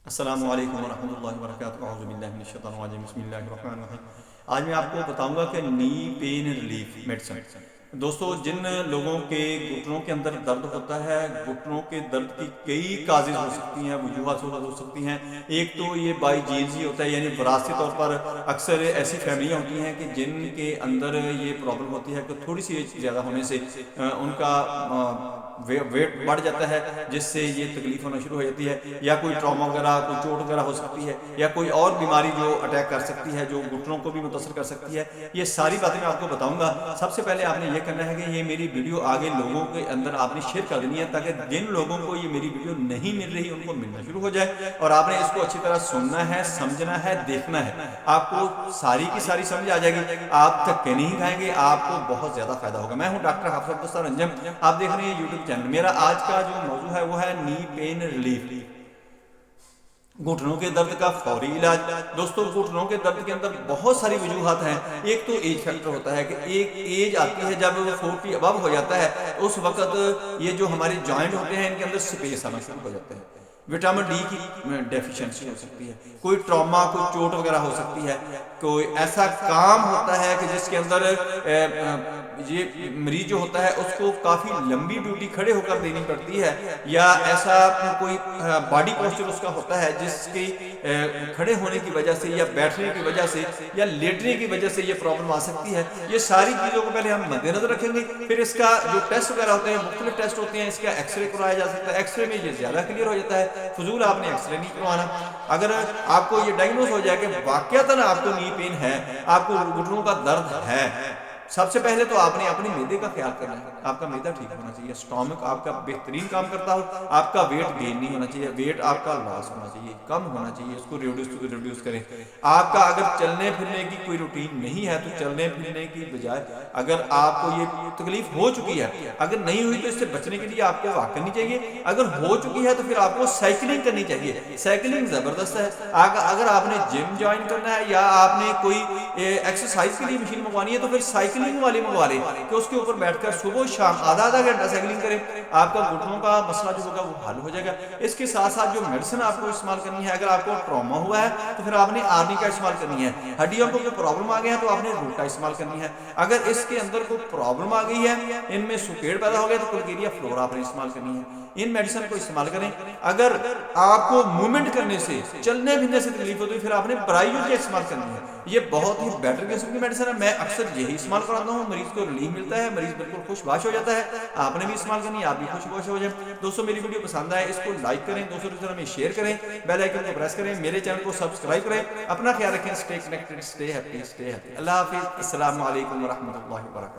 السلام علیکم ورحمۃ اللہ وبرکاتہ، اعوذ باللہ من الشیطان الرجیم، بسم اللہ الرحمن الرحیم۔ آج میں آپ کو بتاؤں گا کہ نی پین ریلیف میڈیسن۔ دوستو، جن لوگوں کے گھٹنوں کے اندر درد ہوتا ہے، گھٹنوں کے درد کی کئی کازز ہو سکتی ہیں، وجوہات ہو سکتی ہیں۔ ایک تو یہ بائی جینز ہی ہوتا ہے، یعنی وراثتی طور پر اکثر ایسی فیملیاں ہوتی ہیں کہ جن کے اندر یہ پرابلم ہوتی ہے کہ تھوڑی سی ایج زیادہ ہونے سے ان کا ویٹ بڑھ جاتا ہے، جس سے یہ تکلیف ہونا شروع ہو جاتی ہے، یا کوئی ٹراما وغیرہ، کوئی چوٹ وغیرہ ہو سکتی ہے، یا کوئی اور بیماری جو اٹیک کر سکتی ہے، جو گھٹنوں کو بھی متاثر کر سکتی ہے۔ یہ ساری باتیں میں آپ کو بتاؤں گا۔ سب سے پہلے آپ نے یہ کرنا ہے کہ یہ میری ویڈیو آگے لوگوں کے اندر آپ نے شیئر کر دینی ہے، تاکہ جن لوگوں کو یہ میری ویڈیو نہیں مل رہی ان کو ملنا شروع ہو جائے، اور آپ نے اس کو اچھی طرح سننا ہے، سمجھنا ہے، دیکھنا ہے۔ آپ کو ساری کی ساری سمجھ آ جائے گی، آپ تھکے نہیں کھائیں گے، آپ کو بہت زیادہ فائدہ ہوگا۔ میں ہوں ڈاکٹر حافظ عبدالستار انجم، آپ دیکھ رہے ہیں یوٹیوب چینل۔ میرا آج کا جو موضوع ہے وہ ہے نی پین ریلیف، گھٹنوں کے درد کا فوری علاج۔ دوستو، گھٹنوں کے درد کے اندر بہت ساری وجوہات ہیں۔ ایک تو ایج فیکٹر ہوتا ہے کہ ایک ایج آتی ہے جب 40 ابو ہو جاتا ہے، اس وقت یہ جو ہمارے جوائنٹ ہوتے ہیں ان کے اندر سپیس آنا شروع ہو جاتا ہے، وٹامن ڈی کی ڈیفیشنسی ہو سکتی ہے، کوئی ٹراما، کوئی چوٹ وغیرہ ہو سکتی ہے، کوئی ایسا کام ہوتا ہے کہ جس کے اندر یہ مریض جو ہوتا ہے اس کو کافی لمبی ڈیوٹی کھڑے ہو کر دینی پڑتی ہے، یا ایسا کوئی باڈی پوسچر اس کا ہوتا ہے جس کی کھڑے ہونے کی وجہ سے، یا بیٹھنے کی وجہ سے، یا لیٹنے کی وجہ سے یہ پرابلم آ سکتی ہے۔ یہ ساری چیزوں کو پہلے ہم مد نظر رکھیں گے، پھر اس کا جو ٹیسٹ وغیرہ ہوتے ہیں، مختلف ٹیسٹ ہوتے ہیں، اس کا ایکس رے کرایا جا سکتا ہے۔ ایکس رے میں یہ زیادہ کلیئر ہو جاتا ہے، فضول آپ نے ایکس رے نہیں کروانا۔ اگر آپ کو یہ ڈائگنوز ہو جائے کہ واقعتاً آپ کو نی پین ہے، آپ کو گھٹنوں کا درد ہے، سب سے پہلے تو آپ نے اپنے معدے کا خیال کرنا ہے۔ آپ کا معدہ ٹھیک ہونا چاہیے، اسٹامک آپ کا بہترین کام کرتا ہو، آپ کا ویٹ گین نہیں ہونا چاہیے، ویٹ آپ کا لاس ہونا چاہیے، کم ہونا چاہیے، اس کو ریڈیوس کریں۔ آپ کا اگر چلنے پھرنے کی کوئی روٹین نہیں ہے تو چلنے پھرنے کی بجائے، اگر آپ کو یہ تکلیف ہو چکی ہے، اگر نہیں ہوئی تو اس سے بچنے کے لیے آپ کو واک کرنی چاہیے، اگر ہو چکی ہے تو پھر آپ کو سائیکلنگ کرنی چاہیے۔ سائیکلنگ زبردست ہے۔ اگر آپ نے جم جوائن کرنا ہے، یا آپ نے کوئی ایکسرسائز کے لیے مشین منگوانی ہے، تو پھر سائیکلنگ والی منگوا لیں کہ اس کے اوپر بیٹھ کر صبح شام آدھا گھنٹہ سائیکلنگ کریں، آپ کا گھٹنوں کا مسئلہ جو ہوگا وہ حل ہو جائے گا۔ اس کے ساتھ ساتھ جو میڈیسن آپ کو استعمال کرنی ہے، اگر آپ کو ٹراما ہوا ہے تو پھر آپ نے آرنی کا استعمال کرنی ہے۔ ہڈیوں کو کوئی پرابلم آ گیا ہے تو آپ نے روٹ کا استعمال کرنی ہے۔ اگر اس کے اندر کوئی پرابلم آ گئی ہے، ان میں سوکیڑ پیدا ہو گیا تو کلکیریا فلورا آپ نے استعمال کرنی ہے۔ ان میڈیسن کو استعمال کریں۔ اگر آپ کو موومنٹ کرنے سے، چلنے پھرنے سے تکلیف ہوتی ہے، پھر آپ نے برائیو کا استعمال کرنی ہے۔ یہ بہت ہی بیٹر قسم کی میڈیسن ہے، میں اکثر یہی استعمال کراتا ہوں، مریض کو ریلیف ملتا ہے، مریض بالکل خوش باش ہو جاتا ہے۔ آپ نے بھی استعمال کرنی ہے، آپ بھی خوش باش ہو جائیں۔ دوستو، میری ویڈیو پسند آئے اس کو لائک کریں، دوستوں کی طرح میں شیئر کریں، بیل آئیکن کو پریس کریں، میرے چینل کو سبسکرائب کریں۔ اپنا خیال رکھیں، stay connected, stay happy, stay happy. اللہ حافظ، السلام علیکم ورحمۃ اللہ وبرکاتہ۔